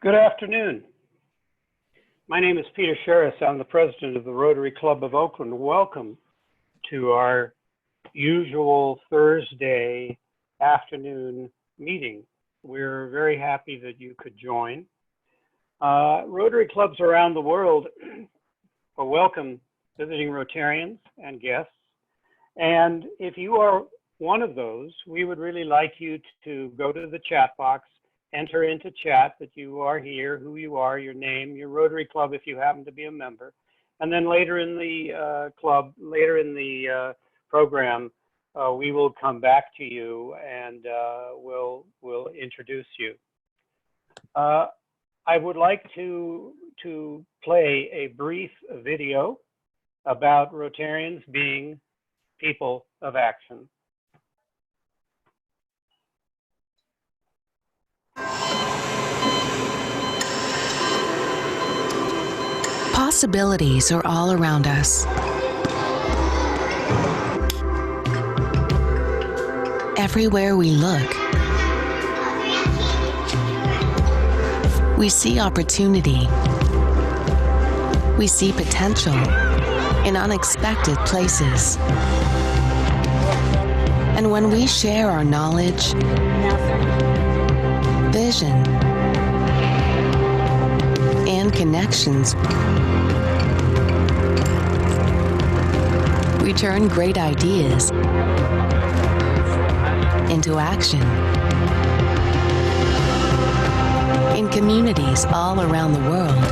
Good afternoon. My name is Peter Sherris. I'm the president of the Rotary Club of Oakland. Welcome to our usual Thursday afternoon meeting. We're very happy that you could join. Rotary clubs around the world welcome visiting Rotarians and guests. And if you are one of those, we would really like you to go to the chat box, enter into chat that you are here, who you are, your name, your Rotary Club if you happen to be a member. And then later in the program, we will come back to you and we'll introduce you. I would like to play a brief video about Rotarians being people of action. Possibilities are all around us. Everywhere we look, we see opportunity. We see potential in unexpected places. And when we share our knowledge, vision, and connections, we turn great ideas into action in communities all around the world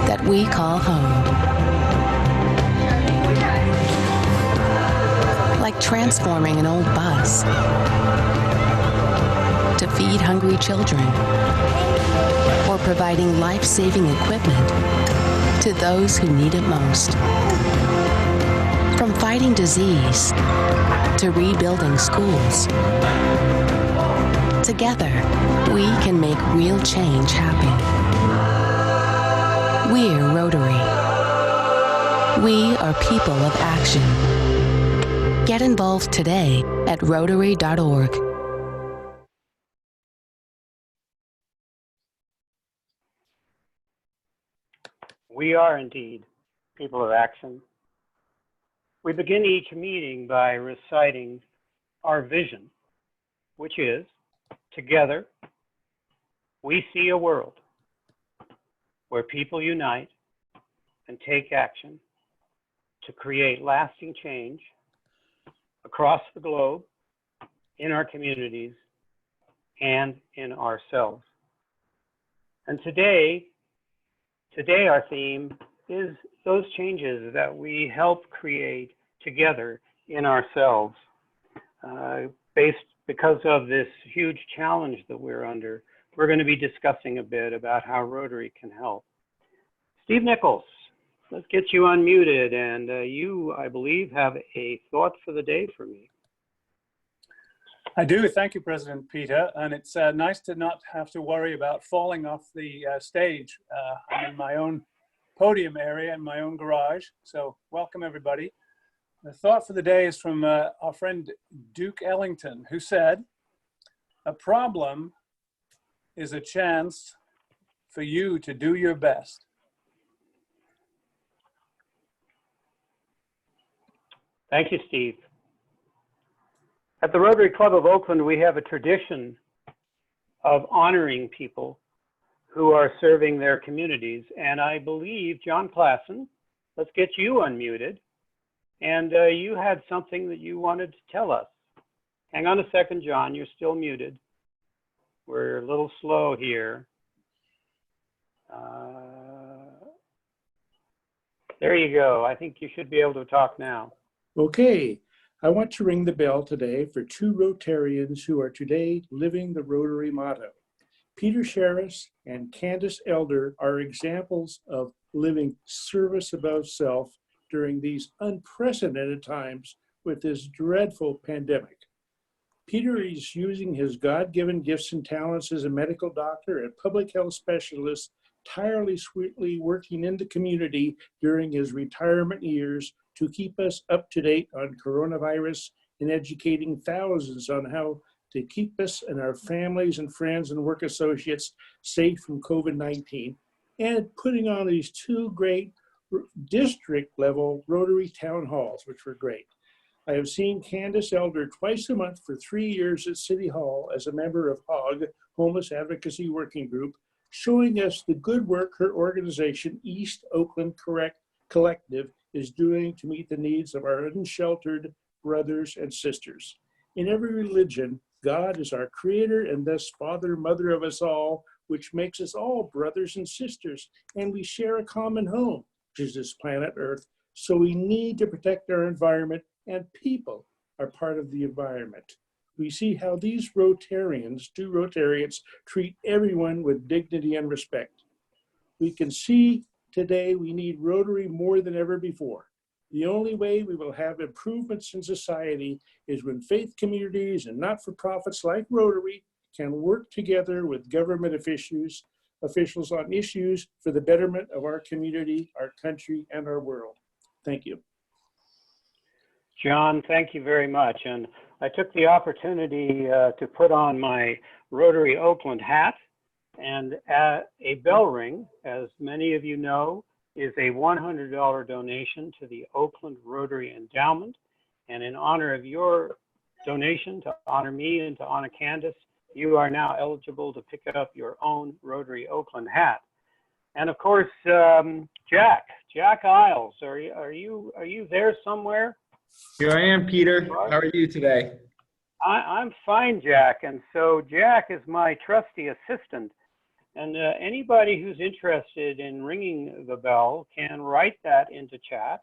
that we call home. Like transforming an old bus to feed hungry children, or providing life-saving equipment to those who need it most. From fighting disease to rebuilding schools, together we can make real change happen. We're Rotary. We are people of action. Get involved today at Rotary.org. We are indeed people of action. We begin each meeting by reciting our vision, which is, together, we see a world where people unite and take action to create lasting change across the globe, in our communities, and in ourselves. And today our theme is those changes that we help create together in ourselves. Because of this huge challenge that we're under, we're going to be discussing a bit about how Rotary can help. Steve Nichols, let's get you unmuted, and you, I believe, have a thought for the day for me. I do. Thank you, President Peter. And it's nice to not have to worry about falling off the stage. I'm in my own podium area in my own garage. So welcome, everybody. The thought for the day is from our friend Duke Ellington, who said, "A problem is a chance for you to do your best." Thank you, Steve. At the Rotary Club of Oakland, we have a tradition of honoring people who are serving their communities. And I believe, John Klassen, let's get you unmuted. And you had something that you wanted to tell us. Hang on a second, John, you're still muted. We're a little slow here. There you go. I think you should be able to talk now. Okay. I want to ring the bell today for two Rotarians who are today living the Rotary motto. Peter Sherris and Candace Elder are examples of living service above self during these unprecedented times with this dreadful pandemic. Peter is using his God-given gifts and talents as a medical doctor and public health specialist, tirelessly working in the community during his retirement years to keep us up to date on coronavirus and educating thousands on how to keep us and our families and friends and work associates safe from COVID-19, and putting on these two great district level Rotary town halls, which were great. I have seen Candace Elder twice a month for 3 years at City Hall as a member of HOG, Homeless Advocacy Working Group, showing us the good work her organization, East Oakland Collective, is doing to meet the needs of our unsheltered brothers and sisters. In every religion, God is our creator and thus father, mother of us all, which makes us all brothers and sisters, and we share a common home, which is this planet Earth. So we need to protect our environment, and people are part of the environment. We see how these Rotarians, two Rotarians, treat everyone with dignity and respect. We can see today we need Rotary more than ever before. The only way we will have improvements in society is when faith communities and not-for-profits like Rotary can work together with government officials on issues for the betterment of our community, our country, and our world. Thank you. John, thank you very much. And I took the opportunity to put on my Rotary Oakland hat, and a bell ring, as many of you know, is a $100 donation to the Oakland Rotary Endowment. And in honor of your donation, to honor me and to honor Candace, you are now eligible to pick up your own Rotary Oakland hat. And of course, Jack Isles, are you there somewhere? Here I am, Peter. How are you today? I'm fine, Jack. And so Jack is my trusty assistant. And anybody who's interested in ringing the bell can write that into chat,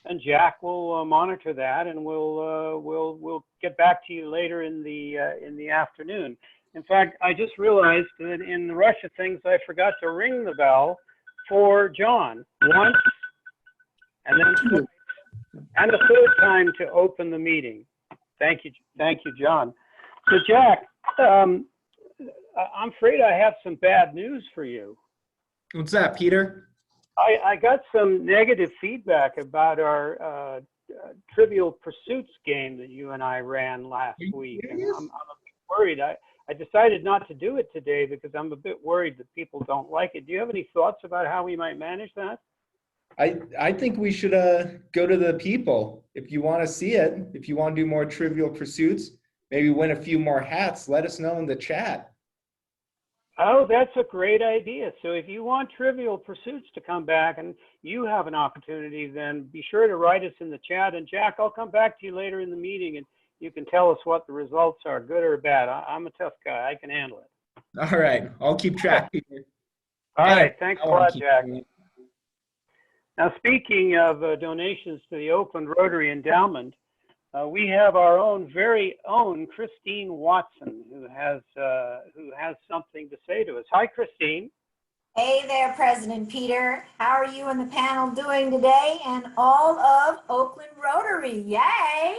and Jack will monitor that, and we'll get back to you later in the afternoon. In fact, I just realized that in the rush of things, I forgot to ring the bell for John once, and then twice, and the third time to open the meeting. Thank you, John. So Jack, I'm afraid I have some bad news for you. What's that, Peter? I got some negative feedback about our Trivial Pursuits game that you and I ran last week. And I'm a bit worried. I decided not to do it today because I'm a bit worried that people don't like it. Do you have any thoughts about how we might manage that? I think we should go to the people. If you want to see it, if you want to do more Trivial Pursuits, maybe win a few more hats, let us know in the chat. Oh, that's a great idea. So if you want Trivial Pursuits to come back and you have an opportunity, then be sure to write us in the chat. And Jack, I'll come back to you later in the meeting and you can tell us what the results are, good or bad. I'm a tough guy. I can handle it. All right. I'll keep track, Peter. All right. Thanks a lot, Jack. Now, speaking of donations to the Oakland Rotary Endowment, we have our own very own Christine Watson, who has something to say to us. Hi, Christine. Hey there, President Peter. How are you and the panel doing today? And all of Oakland Rotary, yay!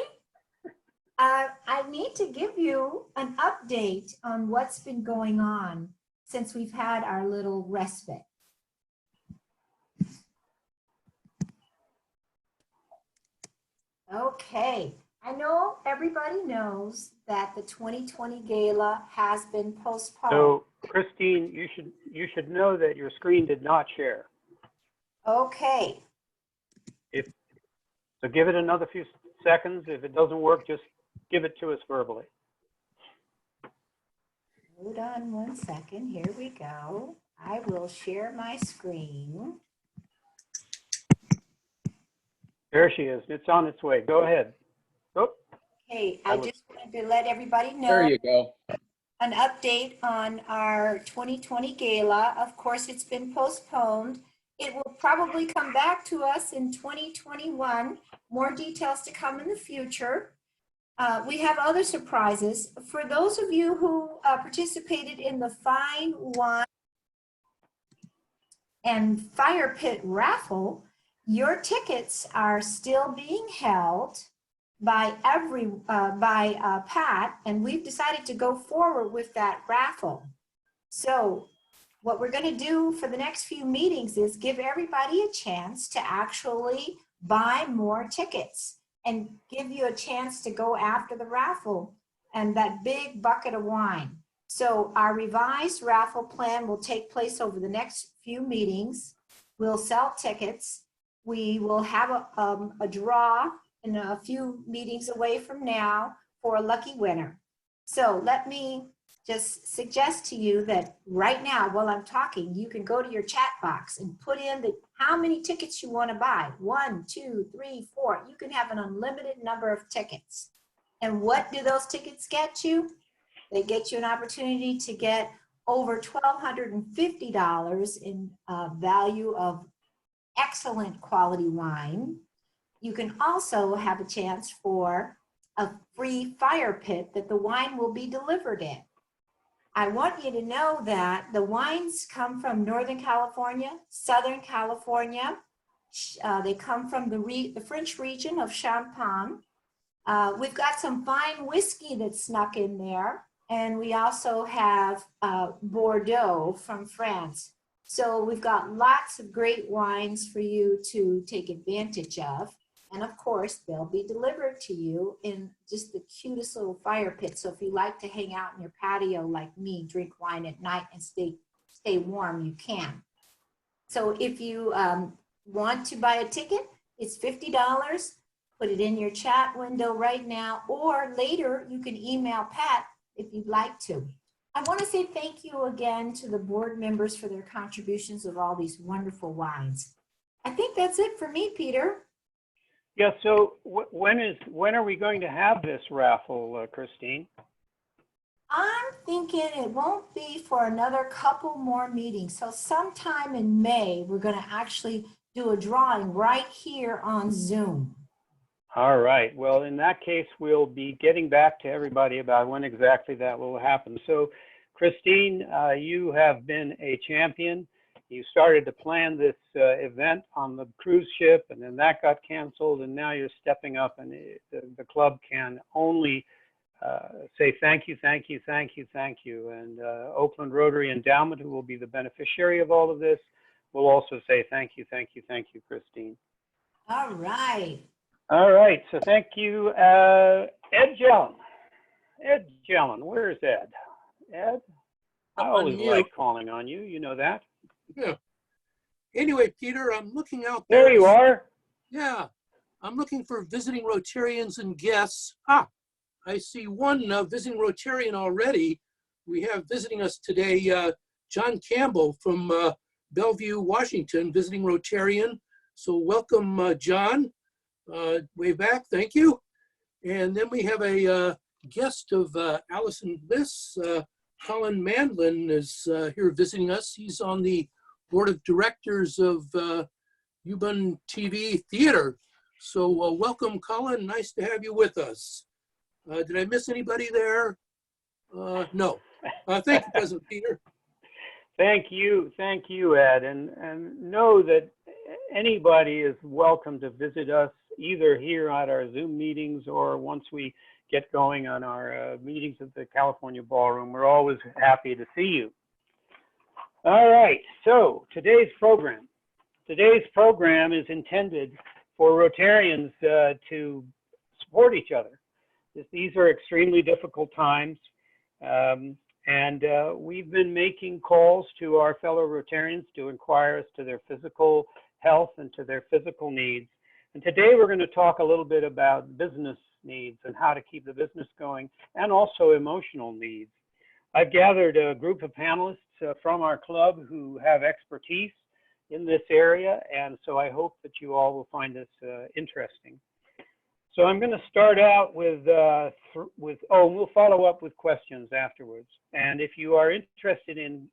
I need to give you an update on what's been going on since we've had our little respite. Okay. I know everybody knows that the 2020 gala has been postponed. So, Christine, you should know that your screen did not share. Okay. So give it another few seconds. If it doesn't work, just give it to us verbally. Hold on 1 second. Here we go. I will share my screen. There she is. It's on its way. Go ahead. Oh. Hey, I just wanted to let everybody know. There you go. An update on our 2020 gala. Of course, it's been postponed. It will probably come back to us in 2021. More details to come in the future. We have other surprises. For those of you who participated in the Fine Wine and Fire Pit raffle, your tickets are still being held by Pat, and we've decided to go forward with that raffle. So what we're going to do for the next few meetings is give everybody a chance to actually buy more tickets and give you a chance to go after the raffle. and that big bucket of wine. So our revised raffle plan will take place over the next few meetings. We'll sell tickets. We will have a draw in a few meetings away from now for a lucky winner. So let me just suggest to you that right now, while I'm talking, you can go to your chat box and put in how many tickets you want to buy. 1, 2, 3, 4. You can have an unlimited number of tickets. And what do those tickets get you? They get you an opportunity to get over $1,250 in value of excellent quality wine. You can also have a chance for a free fire pit that the wine will be delivered in. I want you to know that the wines come from Northern California, Southern California. They come from the French region of Champagne. We've got some fine whiskey that's snuck in there. And we also have Bordeaux from France. So we've got lots of great wines for you to take advantage of. And of course, they'll be delivered to you in just the cutest little fire pit. So if you like to hang out in your patio like me, drink wine at night and stay warm, you can. So if you want to buy a ticket, it's $50. Put it in your chat window right now, or later you can email Pat if you'd like to. I want to say thank you again to the board members for their contributions of all these wonderful wines. I think that's it for me, Peter. Yeah, so when are we going to have this raffle, Christine? I'm thinking it won't be for another couple more meetings. So sometime in May, we're going to actually do a drawing right here on Zoom. All right. Well, in that case, we'll be getting back to everybody about when exactly that will happen. So, Christine, you have been a champion. You started to plan this event on the cruise ship, and then that got canceled, and now you're stepping up, and the club can only say thank you, thank you, thank you, thank you. And Oakland Rotary Endowment, who will be the beneficiary of all of this, will also say thank you, thank you, thank you, Christine. All right. All right, so thank you. Ed Jellin. Ed Jellin, where's Ed? Ed? I always like calling on you, you know that. Yeah. Anyway, Peter, I'm looking out there. There you are. Yeah. I'm looking for visiting Rotarians and guests. Ah, I see one visiting Rotarian already. We have visiting us today, John Campbell from Bellevue, Washington, visiting Rotarian. So welcome, John. Way back, thank you. And then we have a guest of Allison Bliss. Colin Mandlin is here visiting us. He's on the board of directors of Ubun TV Theater. So welcome, Colin. Nice to have you with us. Did I miss anybody there? No. Thank you, President Peter. Thank you, Ed. And know that anybody is welcome to visit us either here at our Zoom meetings or once we get going on our meetings at the California Ballroom. We're always happy to see you. All right, so today's program is intended for Rotarians to support each other. These are extremely difficult times, and we've been making calls to our fellow Rotarians to inquire as to their physical health and to their physical needs. And today we're going to talk a little bit about business needs and how to keep the business going, and also emotional needs. I've gathered a group of panelists from our club who have expertise in this area, and so I hope that you all will find this interesting. So I'm going to start out with we'll follow up with questions afterwards. And if you are interested in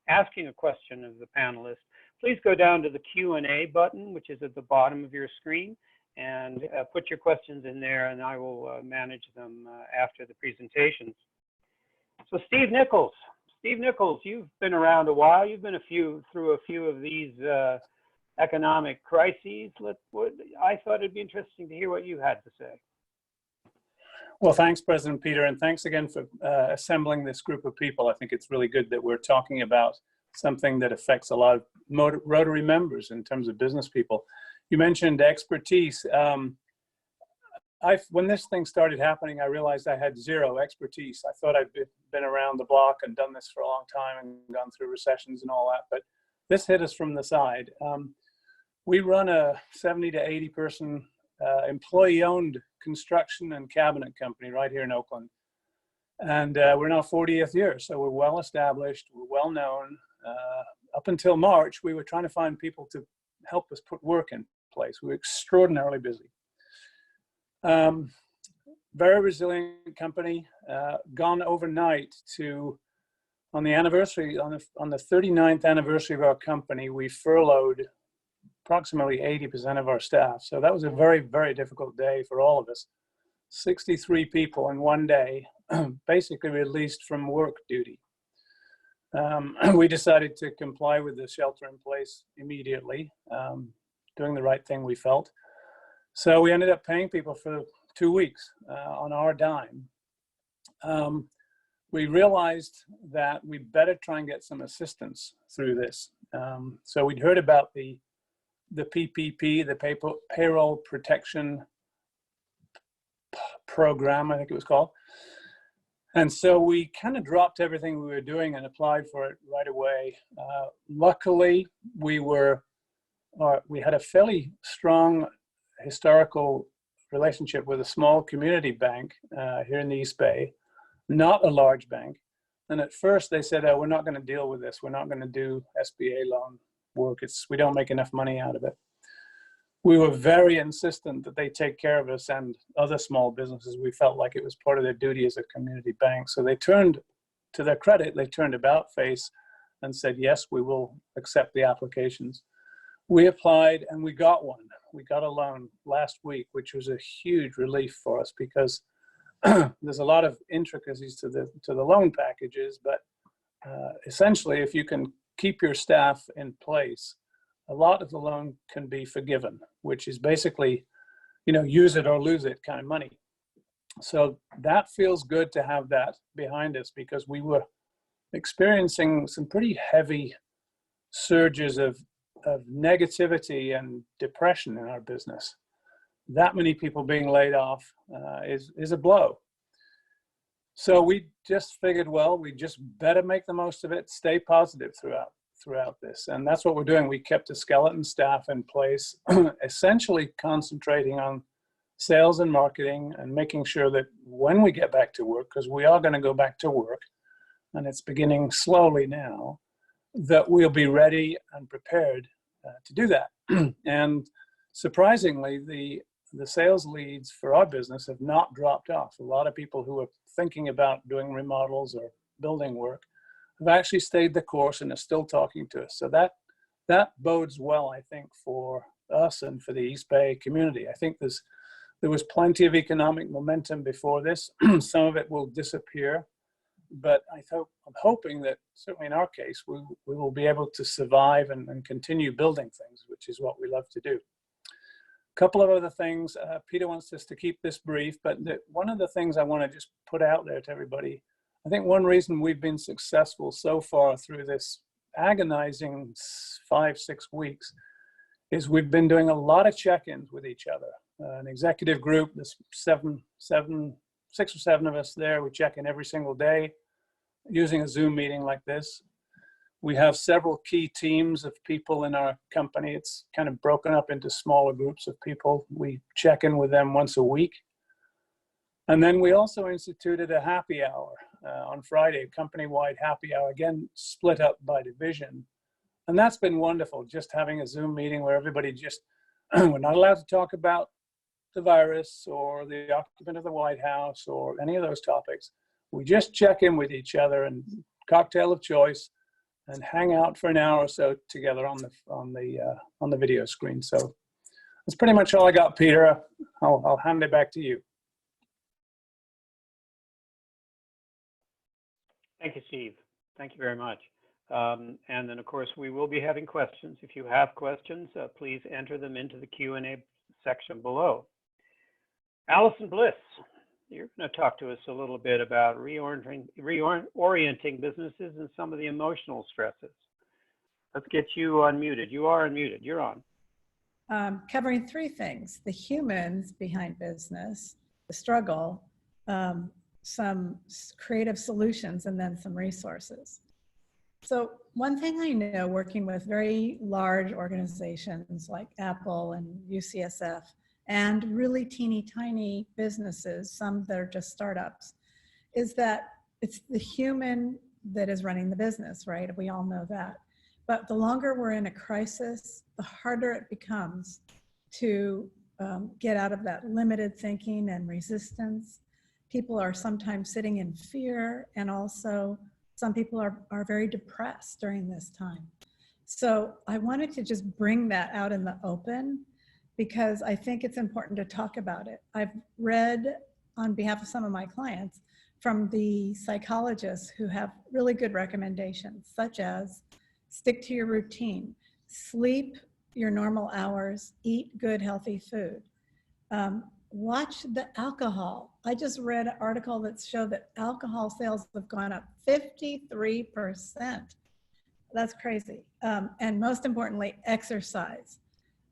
asking a question of the panelists, please go down to the Q&A button, which is at the bottom of your screen, and put your questions in there, and I will manage them after the presentations. So Steve Nichols, you've been around a while. You've been through a few of these economic crises. I thought it'd be interesting to hear what you had to say. Well, thanks, President Peter, and thanks again for assembling this group of people. I think it's really good that we're talking about something that affects a lot of Rotary members in terms of business people. You mentioned expertise. when this thing started happening, I realized I had zero expertise. I thought I'd been around the block and done this for a long time and gone through recessions and all that, but this hit us from the side. We run a 70 to 80 person employee-owned construction and cabinet company right here in Oakland. And we're now 40th year, so we're well established, we're well known. Up until March, we were trying to find people to help us put work in place. We were extraordinarily busy. Very resilient company, gone overnight to, on the anniversary, on the 39th anniversary of our company, we furloughed approximately 80% of our staff. So that was a very, very difficult day for all of us. 63 people in one day, basically released from work duty. We decided to comply with the shelter in place immediately, doing the right thing, we felt. So we ended up paying people for 2 weeks on our dime. We realized that we better try and get some assistance through this. So we'd heard about the PPP, the Payroll Protection Program, I think it was called. And so we kind of dropped everything we were doing and applied for it right away. Luckily, we had a fairly strong historical relationship with a small community bank here in the East Bay, not a large bank. And at first they said, oh, we're not going to deal with this. We're not going to do SBA loan work. We don't make enough money out of it. We were very insistent that they take care of us and other small businesses. We felt like it was part of their duty as a community bank. So they turned, to their credit, they turned about face and said, yes, we will accept the applications. We applied and we got one. We got a loan last week, which was a huge relief for us because there's a lot of intricacies to the loan packages, but essentially, if you can keep your staff in place, a lot of the loan can be forgiven, which is basically, use it or lose it kind of money. So that feels good to have that behind us because we were experiencing some pretty heavy surges of negativity and depression in our business. That many people being laid off is a blow. So we just figured, well, we just better make the most of it, stay positive throughout this. And that's what we're doing. We kept a skeleton staff in place, essentially concentrating on sales and marketing and making sure that when we get back to work, because we are going to go back to work, and it's beginning slowly now, that we'll be ready and prepared to do that. And surprisingly, the sales leads for our business have not dropped off. A lot of people who are thinking about doing remodels or building work have actually stayed the course and are still talking to us. So that bodes well, I think, for us and for the East Bay community. I think there was plenty of economic momentum before this. Some of it will disappear, but I'm hoping that certainly in our case, we will be able to survive and continue building things, which is what we love to do. A couple of other things. Peter wants us to keep this brief, but one of the things I want to just put out there to everybody, I think one reason we've been successful so far through this agonizing 5-6 weeks is we've been doing a lot of check-ins with each other. An executive group, there's 6 or 7 of us there. We check in every single day using a Zoom meeting like this. We have several key teams of people in our company. It's kind of broken up into smaller groups of people. We check in with them once a week. And then we also instituted a happy hour on Friday, a company-wide happy hour, again, split up by division. And that's been wonderful, just having a Zoom meeting where everybody just, we're not allowed to talk about the virus or the occupant of the White House or any of those topics. We just check in with each other and cocktail of choice and hang out for an hour or so together on the video screen. So that's pretty much all I got, Peter. I'll hand it back to you. Thank you, Steve. Thank you very much. And then, of course, we will be having questions. If you have questions, please enter them into the Q&A section below. Allison Bliss, you're going to talk to us a little bit about reorienting businesses and some of the emotional stresses. Let's get you unmuted. You are unmuted. You're on. covering three things: the humans behind business, the struggle, some creative solutions, and then some resources. So one thing I know, working with very large organizations like Apple and UCSF, and really teeny tiny businesses, some that are just startups, is that it's the human that is running the business, right? We all know that. But the longer we're in a crisis, the harder it becomes to get out of that limited thinking and resistance. People are sometimes sitting in fear, and also some people are very depressed during this time. So I wanted to just bring that out in the open, because I think it's important to talk about it. I've read on behalf of some of my clients from the psychologists who have really good recommendations, such as stick to your routine, sleep your normal hours, eat good, healthy food. Watch the alcohol. I just read an article that showed that alcohol sales have gone up 53%. That's crazy. And most importantly, exercise.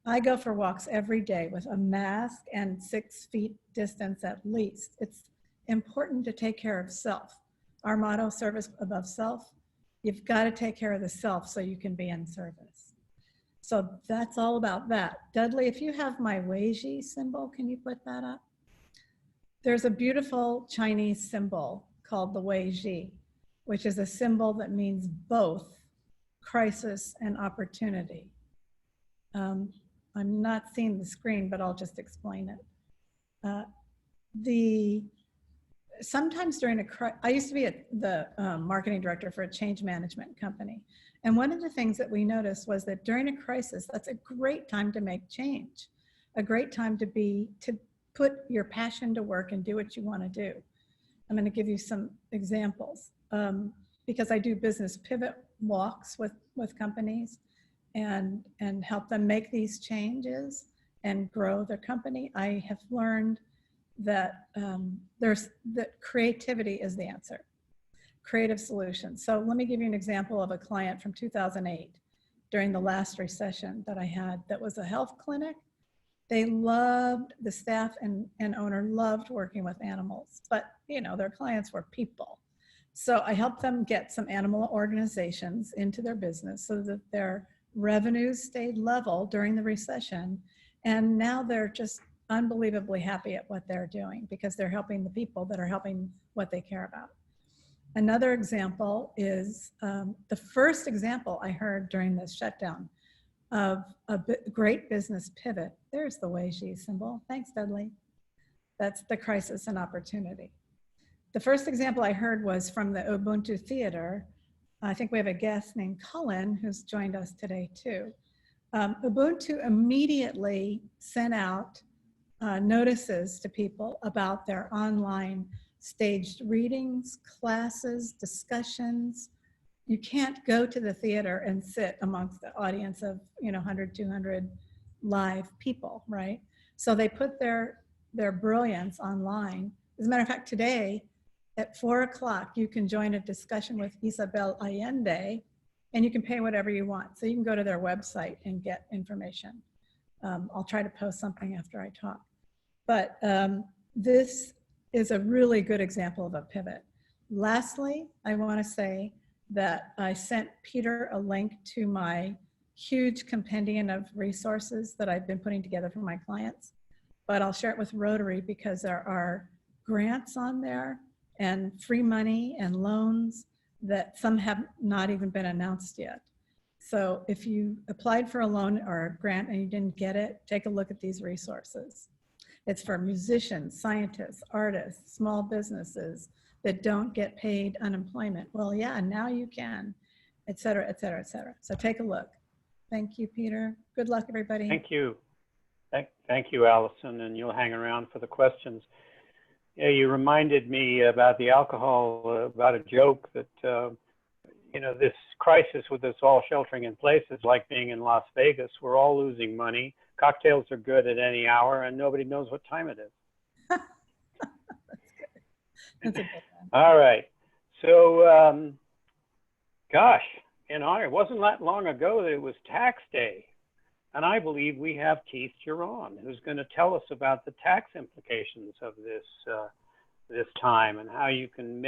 I go for walks every day with a mask and 6 feet distance at least. It's important to take care of self. Our motto, service above self. You've got to take care of the self so you can be in service. So that's all about that. Dudley, if you have my Weiji symbol, can you put that up? There's a beautiful Chinese symbol called the Weiji, which is a symbol that means both crisis and opportunity. I'm not seeing the screen, but I'll just explain it. Sometimes during a crisis, I used to be the marketing director for a change management company. And one of the things that we noticed was that during a crisis, that's a great time to make change, a great time to put your passion to work and do what you want to do. I'm going to give you some examples because I do business pivot walks with companies and help them make these changes and grow their company. I have learned that that creativity is the answer, creative solutions. So let me give you an example of a client from 2008 during the last recession that I had that was a health clinic. They loved, the staff and owner loved working with animals, but you know, their clients were people. So I helped them get some animal organizations into their business so that their revenues stayed level during the recession. And now they're just unbelievably happy at what they're doing because they're helping the people that are helping what they care about. Another example is the first example I heard during this shutdown of a great business pivot. There's the Weiji symbol. Thanks, Dudley. That's the crisis and opportunity. The first example I heard was from the Ubuntu Theater. I think we have a guest named Cullen who's joined us today too. Ubuntu immediately sent out notices to people about their online staged readings, classes, discussions. You can't go to the theater and sit amongst the audience of 100, 200 live people, right? So they put their brilliance online. As a matter of fact, today at 4 o'clock, you can join a discussion with Isabel Allende, and you can pay whatever you want. So you can go to their website and get information. I'll try to post something after I talk. But this is a really good example of a pivot. Lastly, I want to say that I sent Peter a link to my huge compendium of resources that I've been putting together for my clients, but I'll share it with Rotary because there are grants on there and free money and loans that some have not even been announced yet. So if you applied for a loan or a grant and you didn't get it, take a look at these resources. It's for musicians, scientists, artists, small businesses that don't get paid unemployment. Well, yeah, now you can, et cetera, et cetera, et cetera. So take a look. Thank you, Peter. Good luck, everybody. Thank you. Thank you, Allison, and you'll hang around for the questions. Yeah, you reminded me about the alcohol, about a joke that, this crisis with us all sheltering in place is like being in Las Vegas. We're all losing money. Cocktails are good at any hour, and nobody knows what time it is. That's good. That's a good one. All right. So, gosh, it wasn't that long ago that it was tax day. And I believe we have Keith Giron, who's going to tell us about the tax implications of this time and how you can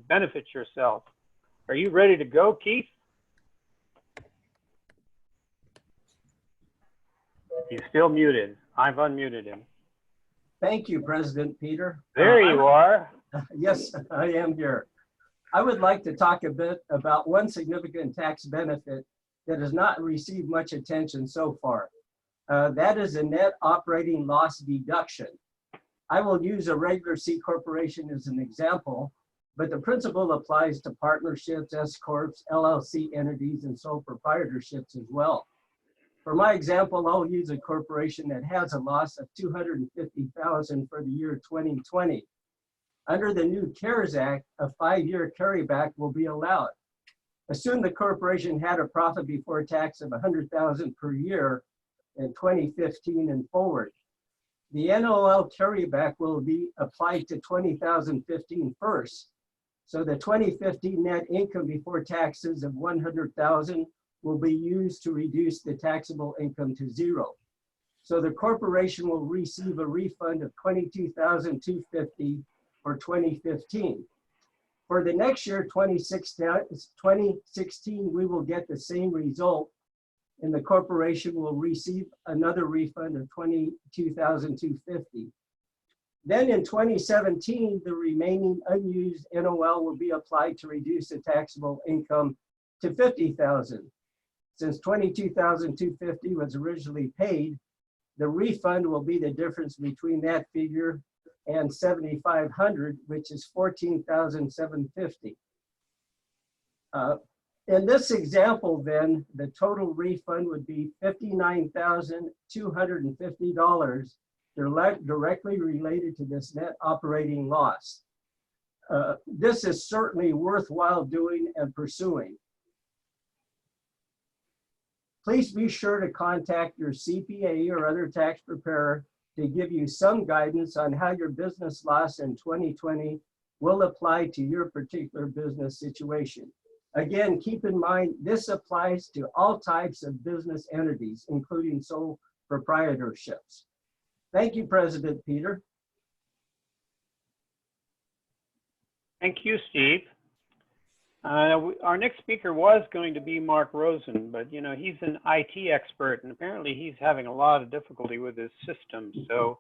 benefit yourself. Are you ready to go, Keith? He's still muted. I've unmuted him. Thank you, President Peter. There you are. Yes, I am here. I would like to talk a bit about one significant tax benefit that has not received much attention so far. That is a net operating loss deduction. I will use a regular C corporation as an example, but the principle applies to partnerships, S corps, LLC entities, and sole proprietorships as well. For my example, I'll use a corporation that has a loss of $250,000 for the year 2020. Under the new CARES Act, a 5-year carryback will be allowed. Assume the corporation had a profit before tax of $100,000 per year in 2015 and forward. The NOL carryback will be applied to 2015 first. So the 2015 net income before taxes of $100,000 will be used to reduce the taxable income to zero. So the corporation will receive a refund of $22,250 for 2015. For the next year, 2016, we will get the same result, and the corporation will receive another refund of $22,250. Then in 2017, the remaining unused NOL will be applied to reduce the taxable income to $50,000. Since $22,250 was originally paid, the refund will be the difference between that figure and $7,500, which is $14,750. In this example, then, the total refund would be $59,250 directly related to this net operating loss. This is certainly worthwhile doing and pursuing. Please be sure to contact your CPA or other tax preparer to give you some guidance on how your business loss in 2020 will apply to your particular business situation. Again, keep in mind, this applies to all types of business entities, including sole proprietorships. Thank you, President Peter. Thank you, Steve. Our next speaker was going to be Mark Rosen, but you know, he's an IT expert and apparently he's having a lot of difficulty with his system. So,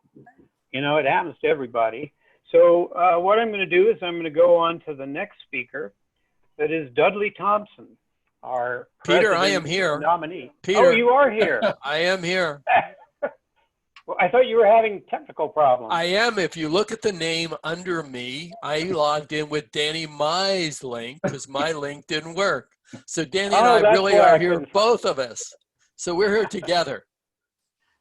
you know, it happens to everybody. So what I'm going to do is I'm going to go on to the next speaker. That is Dudley Thompson, our Peter, I am here. Nominee. Peter, oh, you are here. I am here. Well, I thought you were having technical problems. I am. If you look at the name under me, I logged in with Danny Mai's link because my link didn't work. So Danny and I really are here, both of us. So we're here together.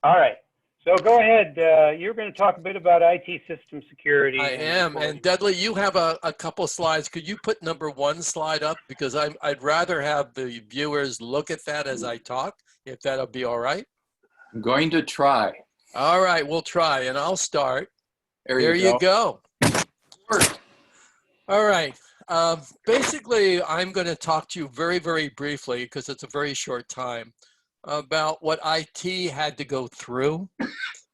All right. So go ahead. You're going to talk a bit about IT system security. I am. And Dudley, you have a couple slides. Could you put number 1 slide up? Because I'd rather have the viewers look at that as I talk, if that'll be all right. I'm going to try. All right, we'll try, and I'll start. There you go. All right. Basically, I'm going to talk to you very, very briefly, because it's a very short time, about what IT had to go through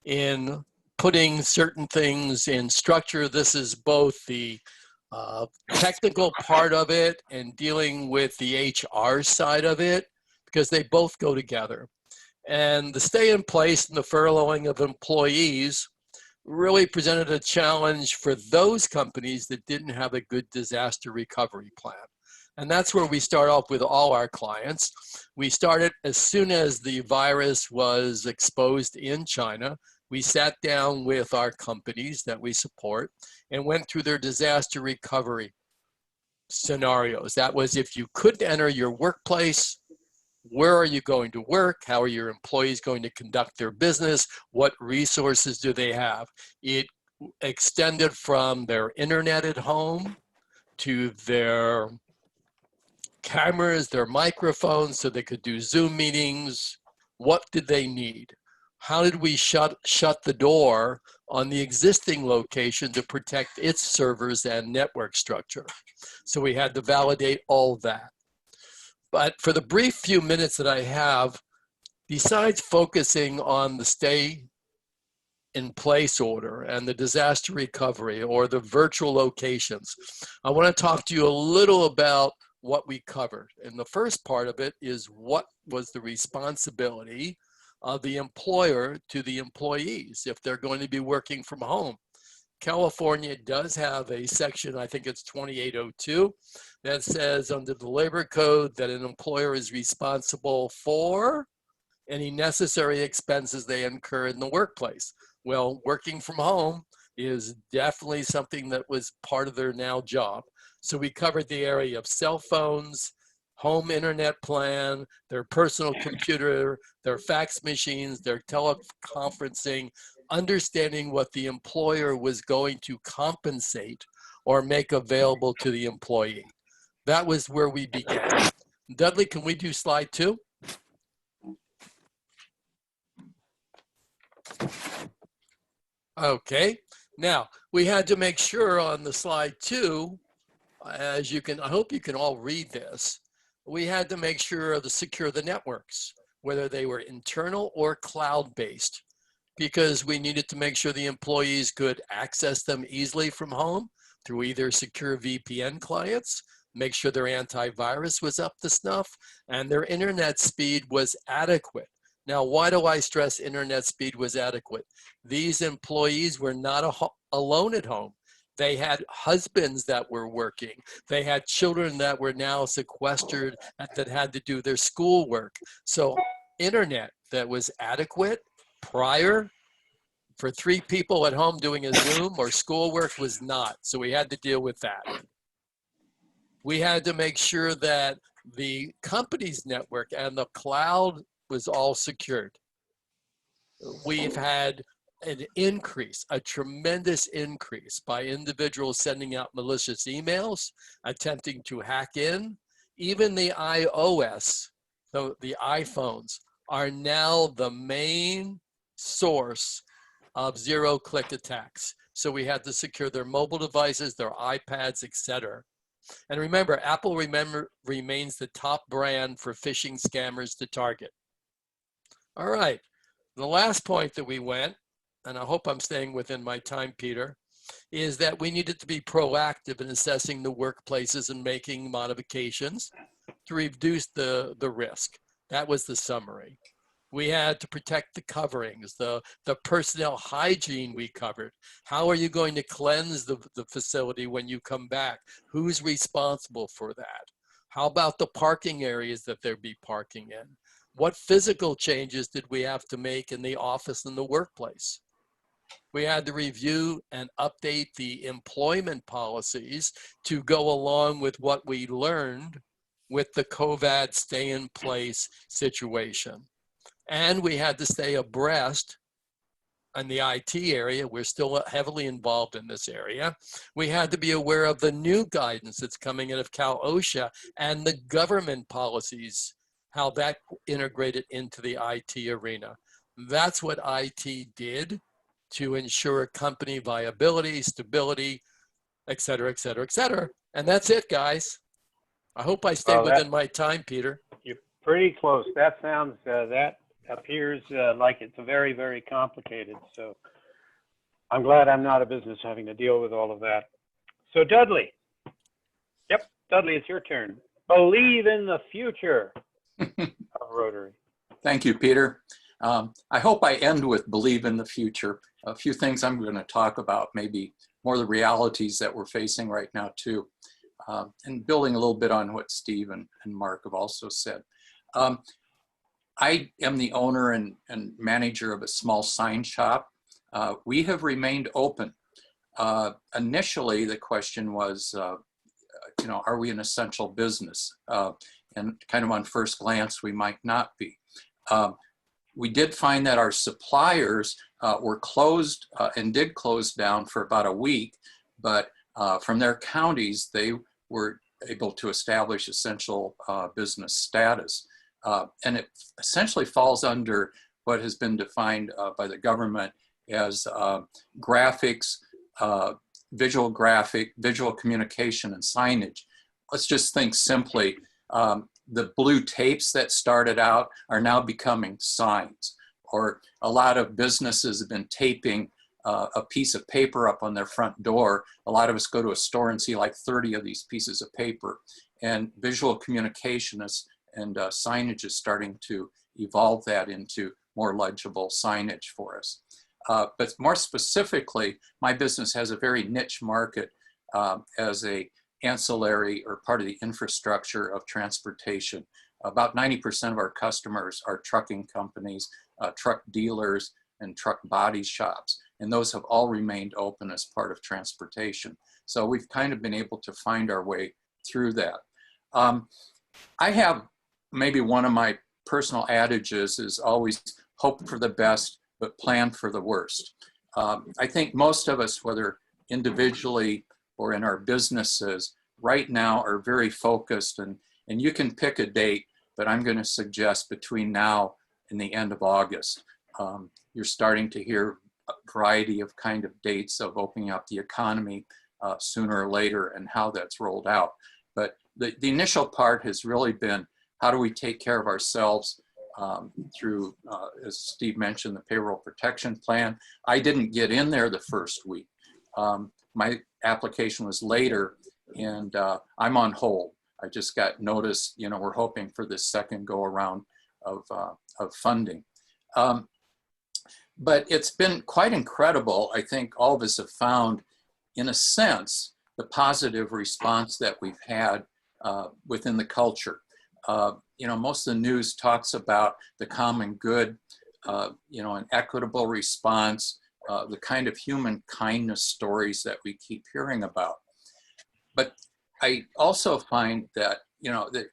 in putting certain things in structure. This is both the technical part of it and dealing with the HR side of it, because they both go together. And the stay in place and the furloughing of employees really presented a challenge for those companies that didn't have a good disaster recovery plan. And that's where we start off with all our clients. We started as soon as the virus was exposed in China. We sat down with our companies that we support and went through their disaster recovery scenarios. That was if you couldn't enter your workplace, where are you going to work? How are your employees going to conduct their business? What resources do they have? It extended from their internet at home to their cameras, their microphones, so they could do Zoom meetings. What did they need? How did we shut the door on the existing location to protect its servers and network structure? So we had to validate all that. But for the brief few minutes that I have, besides focusing on the stay in place order and the disaster recovery or the virtual locations, I want to talk to you a little about what we covered. And the first part of it is what was the responsibility of the employer to the employees if they're going to be working from home. California does have a section, I think it's 2802, that says under the labor code that an employer is responsible for any necessary expenses they incur in the workplace. Well, working from home is definitely something that was part of their now job. So we covered the area of cell phones, home internet plan, their personal computer, their fax machines, their teleconferencing, understanding what the employer was going to compensate or make available to the employee. That was where we began. Dudley, can we do slide 2? Okay, now we had to make sure on the slide 2, as you can, I hope you can all read this, we had to make sure to secure the networks, whether they were internal or cloud-based, because we needed to make sure the employees could access them easily from home through either secure VPN clients, make sure their antivirus was up to snuff, and their internet speed was adequate. Now, why do I stress internet speed was adequate? These employees were not alone at home. They had husbands that were working. They had children that were now sequestered that had to do their schoolwork. So internet that was adequate prior for 3 people at home doing a Zoom or schoolwork was not. So we had to deal with that. We had to make sure that the company's network and the cloud was all secured. We've had an increase, a tremendous increase by individuals sending out malicious emails, attempting to hack in. Even the iOS, the iPhones, are now the main source of zero-click attacks. So we had to secure their mobile devices, their iPads, etc. And remember, Apple remains the top brand for phishing scammers to target. All right, the last point that we went, and I hope I'm staying within my time, Peter, is that we needed to be proactive in assessing the workplaces and making modifications to reduce the risk. That was the summary. We had to protect the coverings, the personnel hygiene we covered. How are you going to cleanse the facility when you come back? Who's responsible for that? How about the parking areas that they'll be parking in? What physical changes did we have to make in the office and the workplace? We had to review and update the employment policies to go along with what we learned with the COVID stay-in-place situation. And we had to stay abreast in the IT area. We're still heavily involved in this area. We had to be aware of the new guidance that's coming out of Cal OSHA and the government policies, how that integrated into the IT arena. That's what IT did to ensure company viability, stability, et cetera, et cetera, et cetera. And that's it, guys. I hope I stayed within my time, Peter. You're pretty close. That sounds, that appears like it's very, very complicated. So I'm glad I'm not a business having to deal with all of that. So Dudley. Yep, Dudley, it's your turn. Believe in the future of Rotary. Thank you, Peter. I hope I end with believe in the future. A few things I'm going to talk about, maybe more the realities that we're facing right now too. And building a little bit on what Steve and Mark have also said. I am the owner and manager of a small sign shop. We have remained open. Initially, the question was, are we an essential business? And kind of on first glance, we might not be. We did find that our suppliers were closed and did close down for about a week, but from their counties, they were able to establish essential business status. And it essentially falls under what has been defined by the government as graphics, visual communication, and signage. Let's just think simply, The blue tapes that started out are now becoming signs, or a lot of businesses have been taping a piece of paper up on their front door. A lot of us go to a store and see like 30 of these pieces of paper, and visual communication and signage is starting to evolve that into more legible signage for us. But more specifically, my business has a very niche market as a ancillary or part of the infrastructure of transportation. About 90% of our customers are trucking companies, truck dealers, and truck body shops. And those have all remained open as part of transportation. So we've kind of been able to find our way through that. I have maybe one of my personal adages is always hope for the best, but plan for the worst. I think most of us, whether individually or in our businesses, right now are very focused, and you can pick a date, but I'm going to suggest between now and the end of August. You're starting to hear a variety of kind of dates of opening up the economy sooner or later and how that's rolled out. But the initial part has really been, how do we take care of ourselves through, as Steve mentioned, the payroll protection plan. I didn't get in there the first week. My application was later, and I'm on hold. I just got notice, you know, we're hoping for this second go around of funding. But it's been quite incredible. I think all of us have found, in a sense, the positive response that we've had within the culture. You know, most of the news talks about the common good, you know, an equitable response, the kind of human kindness stories that we keep hearing about. But I also find that, you know, that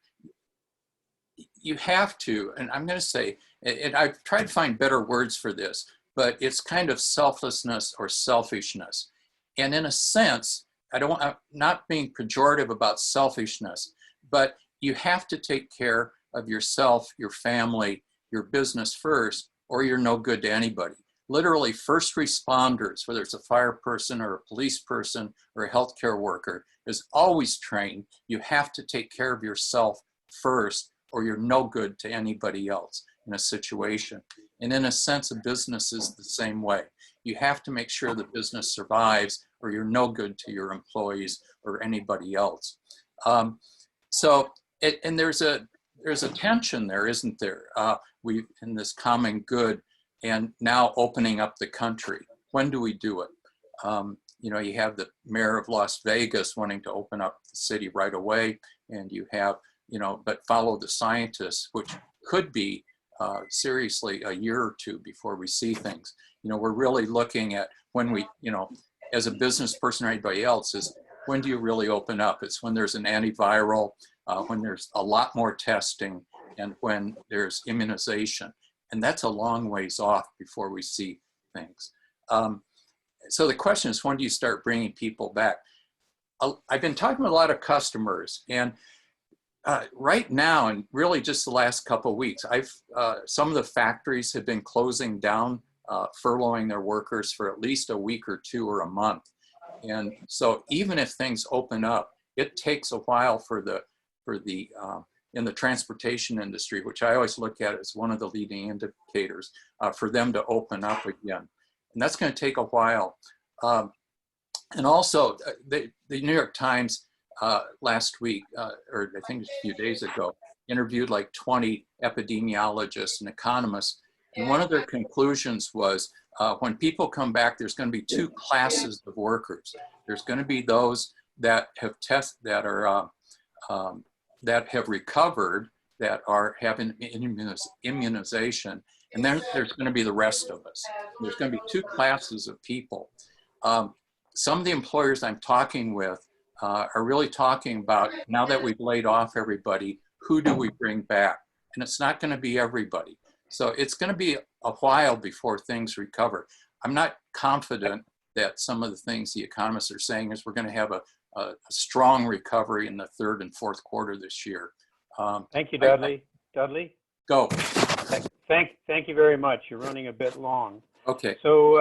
you have to, and I'm going to say, and I've tried to find better words for this, but it's kind of selflessness or selfishness. And in a sense, I'm not being pejorative about selfishness, but you have to take care of yourself, your family, your business first, or you're no good to anybody. Literally, first responders, whether it's a fire person or a police person or a healthcare worker, is always trained. You have to take care of yourself first, or you're no good to anybody else in a situation. And in a sense, a business is the same way. You have to make sure the business survives, or you're no good to your employees or anybody else. And there's a tension there, isn't there? We in this common good, and now opening up the country. When do we do it? You know, you have the mayor of Las Vegas wanting to open up the city right away, and you have, you know, but follow the scientists, which could be seriously a year or two before we see things. You know, we're really looking at when we, you know, as a business person or anybody else, is when do you really open up? It's when there's an antiviral, when there's a lot more testing, and when there's immunization. And that's a long ways off before we see things. So the question is, when do you start bringing people back? I've been talking with a lot of customers, and right now, and really just the last couple of weeks, some of the factories have been closing down, furloughing their workers for at least a week or two or a month. And so even if things open up, it takes a while in the transportation industry, which I always look at as one of the leading indicators, for them to open up again. And that's going to take a while. And also, the New York Times last week, or I think a few days ago, interviewed like 20 epidemiologists and economists. And one of their conclusions was, when people come back, there's going to be two classes of workers. There's going to be those that have that have recovered, that are having immunization, and then there's going to be the rest of us. There's going to be two classes of people. Some of the employers I'm talking with are really talking about, now that we've laid off everybody, who do we bring back? And it's not going to be everybody. So it's going to be a while before things recover. I'm not confident that some of the things the economists are saying is we're going to have a strong recovery in the third and fourth quarter this year. Thank you, Dudley. Dudley? Go. Thank you very much. You're running a bit long. Okay. So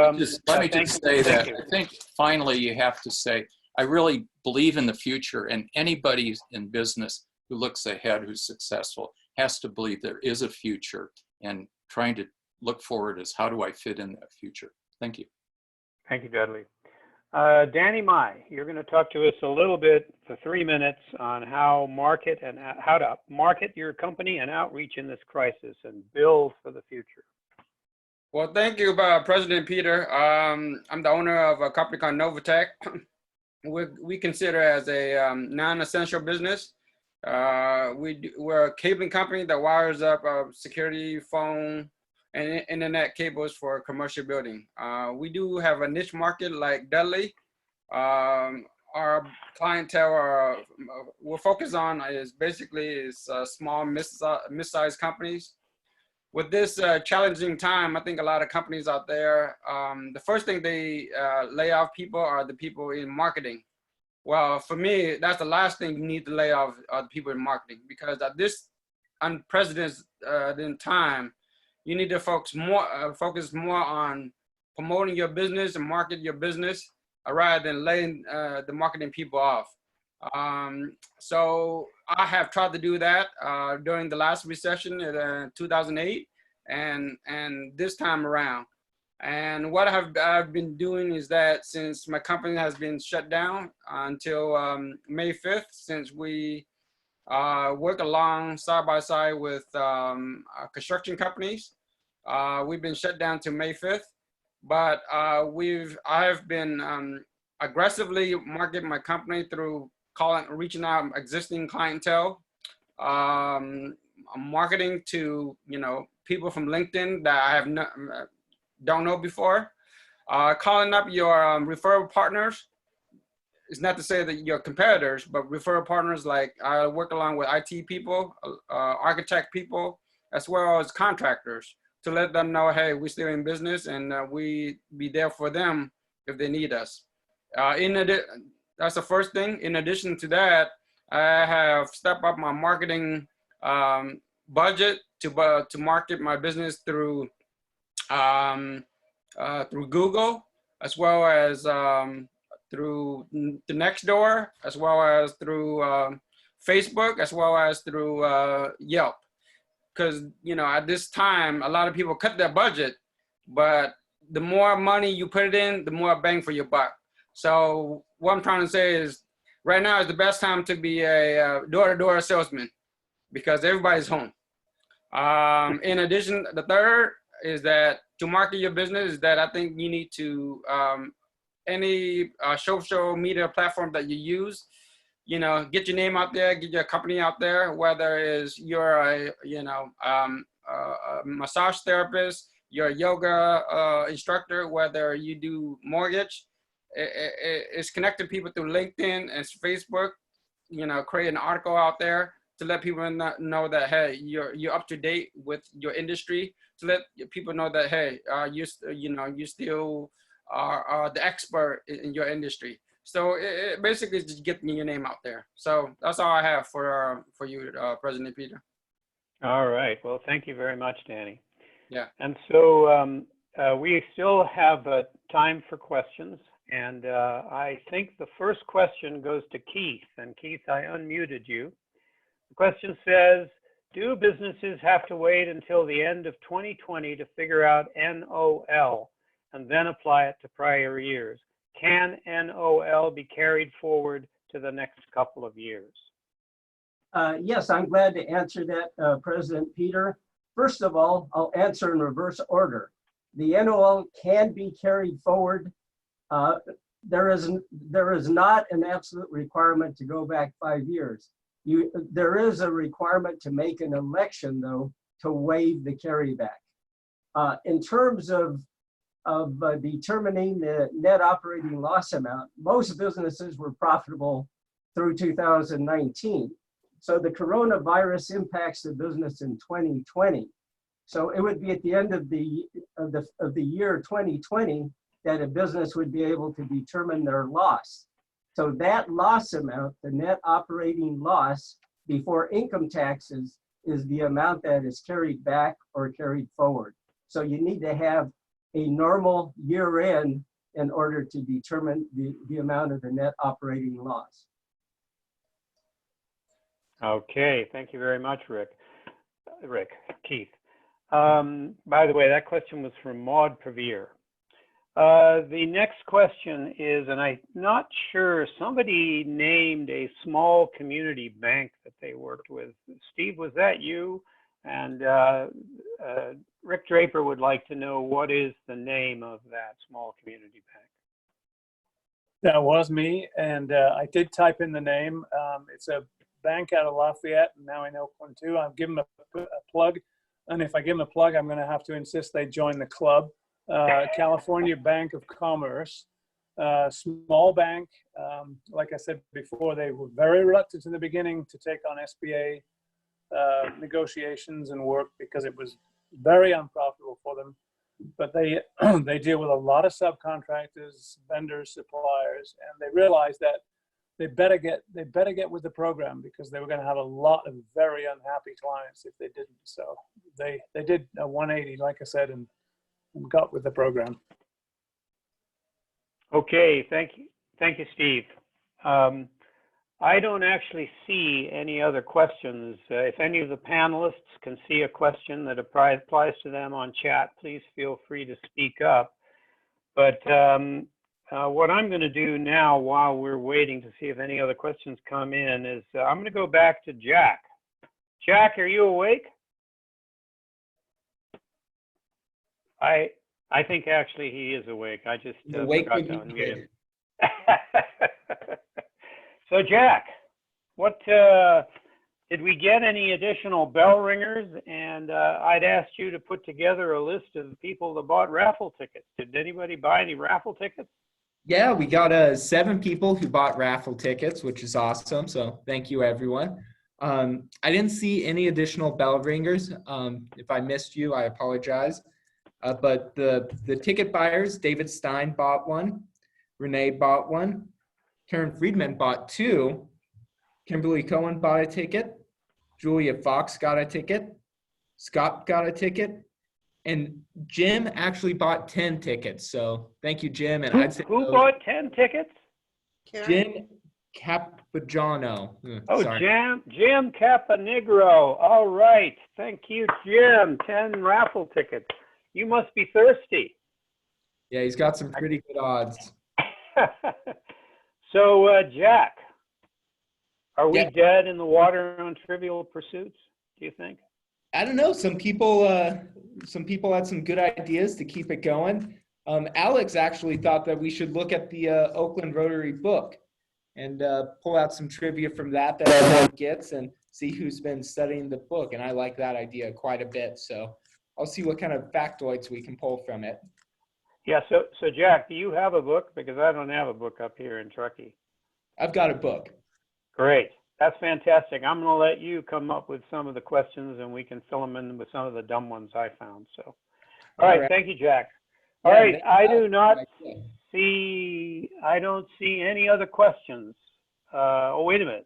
let me just say that I think finally you have to say, I really believe in the future, and anybody in business who looks ahead, who's successful, has to believe there is a future and trying to look forward as how do I fit in that future. Thank you. Thank you, Dudley. Danny Mai, you're going to talk to us a little bit for 3 minutes on how to market your company and outreach in this crisis and build for the future. Well, thank you, President Peter. I'm the owner of a company called Novatech. We consider as a non-essential business. We're a cabling company that wires up security, phone, and internet cables for commercial building. We do have a niche market like Dudley. Our clientele we're focused on is basically small, mid-sized companies. With this challenging time, I think a lot of companies out there, the first thing they lay off people are the people in marketing. Well, for me, that's the last thing you need to lay off are the people in marketing, because at this unprecedented time, you need to focus more on promoting your business and market your business rather than laying the marketing people off. So I have tried to do that during the last recession in 2008 and this time around. And what I've been doing is that since my company has been shut down until May 5th, since we work along side by side with construction companies, we've been shut down to May 5th. But I've been aggressively marketing my company through reaching out existing clientele, marketing to people from LinkedIn that I have don't know before, calling up your referral partners. It's not to say that your competitors, but referral partners. Like I work along with IT people, architect people, as well as contractors, to let them know, hey, we're still in business and we be there for them if they need us. That's the first thing. In addition to that, I have stepped up my marketing budget to market my business through Google, as well as through the Nextdoor, as well as through Facebook, as well as through Yelp. Because at this time, a lot of people cut their budget, but the more money you put it in, the more bang for your buck. So what I'm trying to say is, right now is the best time to be a door-to-door salesman, because everybody's home. In addition, the third is that to market your business is that I think you need to, any social media platform that you use, get your name out there, get your company out there, whether it's you're a massage therapist, you're a yoga instructor, whether you do mortgage. It's connecting people through LinkedIn and Facebook, create an article out there to let people know that, hey, you're up to date with your industry, to let people know that, hey, you still are the expert in your industry. So it basically is just getting your name out there. So that's all I have for you, President Peter. All right. Well, thank you very much, Danny. Yeah. And so we still have time for questions. And I think the first question goes to Keith. And Keith, I unmuted you. The question says, do businesses have to wait until the end of 2020 to figure out NOL and then apply it to prior years? Can NOL be carried forward to the next couple of years? Yes, I'm glad to answer that, President Peter. First of all, I'll answer in reverse order. The NOL can be carried forward. There is not an absolute requirement to go back 5 years. There is a requirement to make an election, though, to waive the carryback. In terms of determining the net operating loss amount, most businesses were profitable through 2019. So the coronavirus impacts the business in 2020. So it would be at the end of the year 2020 that a business would be able to determine their loss. So that loss amount, the net operating loss before income taxes, is the amount that is carried back or carried forward. So you need to have a normal year end in order to determine the amount of the net operating loss. Okay, thank you very much, Keith. By the way, that question was from Maud Previer. The next question is, and I'm not sure, somebody named a small community bank that they worked with. Steve, was that you? And Rick Draper would like to know, what is the name of that small community bank? That was me, and I did type in the name. It's a bank out of Lafayette, and now in Oakland too. I'll give them a plug, and if I give them a plug, I'm going to have to insist they join the club. California Bank of Commerce, small bank. Like I said before, they were very reluctant in the beginning to take on SBA negotiations and work because it was very unprofitable for them. But they they deal with a lot of subcontractors, vendors, suppliers, and they realized that they better get with the program because they were going to have a lot of very unhappy clients if they didn't. So they did a 180, like I said, and got with the program. Okay, thank you, Steve. I don't actually see any other questions. If any of the panelists can see a question that applies to them on chat, please feel free to speak up. But what I'm going to do now, while we're waiting to see if any other questions come in, is I'm going to go back to Jack. Jack, are you awake? I think actually he is awake. I just forgot to unmute him. So Jack, what did we get any additional bell ringers? And I'd asked you to put together a list of the people that bought raffle tickets. Did anybody buy any raffle tickets? Yeah, we got 7 people who bought raffle tickets, which is awesome. So thank you, everyone. I didn't see any additional bell ringers. If I missed you, I apologize. But the ticket buyers, David Stein bought one, Renee bought one, Karen Friedman bought 2, Kimberly Cohen bought a ticket, Julia Fox got a ticket, Scott got a ticket, and Jim actually bought 10 tickets. So thank you, Jim. And I'd say who bought 10 tickets? Jim Capigiano. Oh, sorry. Jim Caponegro. All right. Thank you, Jim. 10 raffle tickets. You must be thirsty. Yeah, he's got some pretty good odds. So, Jack, are we dead in the water on Trivial Pursuits, do you think? I don't know. Some people had some good ideas to keep it going. Alex actually thought that we should look at the Oakland Rotary book and pull out some trivia from that everyone gets and see who's been studying the book. And I like that idea quite a bit. So I'll see what kind of factoids we can pull from it. Yeah, so Jack, do you have a book? Because I don't have a book up here in Truckee. I've got a book. Great. That's fantastic. I'm going to let you come up with some of the questions and we can fill them in with some of the dumb ones I found. So, all right. Thank you, Jack. All right. I don't see any other questions. Oh, wait a minute.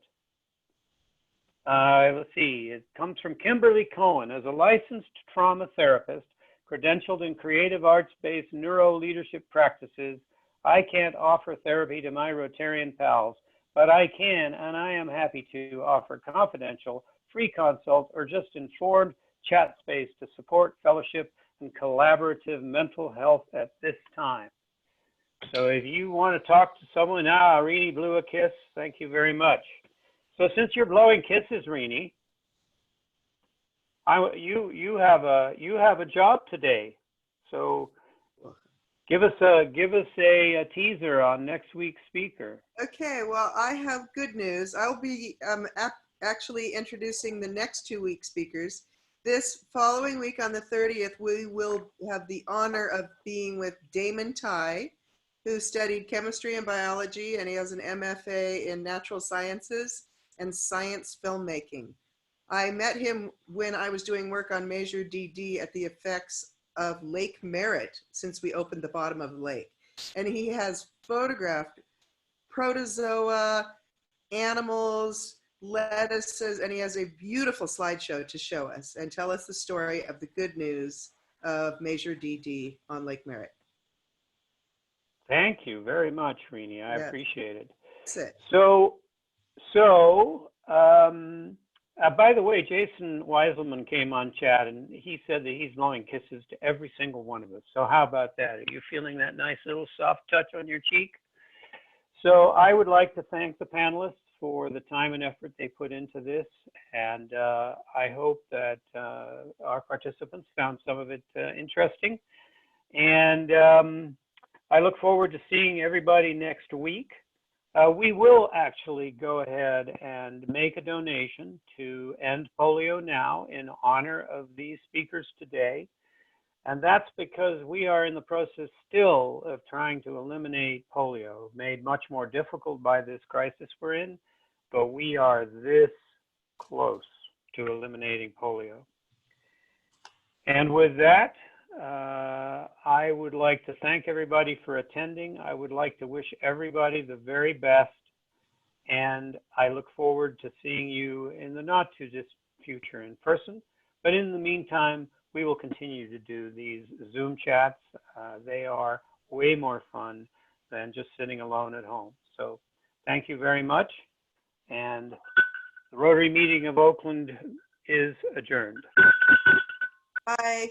Let's see. It comes from Kimberly Cohen. As a licensed trauma therapist, credentialed in creative arts-based neuro leadership practices, I can't offer therapy to my Rotarian pals, but I can, and I am happy to offer confidential, free consult, or just informed chat space to support fellowship and collaborative mental health at this time. So if you want to talk to someone now, Rini blew a kiss. Thank you very much. So since you're blowing kisses, Rini, you have a job today. So give us a teaser on next week's speaker. Okay, well, I have good news. I'll be actually introducing the next 2 week speakers. This following week on the 30th, we will have the honor of being with Damon Ty, who studied chemistry and biology, and he has an MFA in natural sciences and science filmmaking. I met him when I was doing work on Measure DD at the effects of Lake Merritt since we opened the bottom of the lake. And he has photographed protozoa, animals, lettuces, and he has a beautiful slideshow to show us and tell us the story of the good news of Measure DD on Lake Merritt. Thank you very much, Rini. I appreciate it. That's it. So By the way, Jason Weiselman came on chat and he said that he's blowing kisses to every single one of us. So how about that? Are you feeling that nice little soft touch on your cheek? So I would like to thank the panelists for the time and effort they put into this. And I hope that our participants found some of it interesting. And I look forward to seeing everybody next week. We will actually go ahead and make a donation to End Polio Now in honor of these speakers today. And that's because we are in the process still of trying to eliminate polio, made much more difficult by this crisis we're in, but we are this close to eliminating polio. And with that, I would like to thank everybody for attending. I would like to wish everybody the very best. And I look forward to seeing you in the not too distant future in person. But in the meantime, we will continue to do these Zoom chats. They are way more fun than just sitting alone at home. So thank you very much. And the Rotary meeting of Oakland is adjourned. Bye.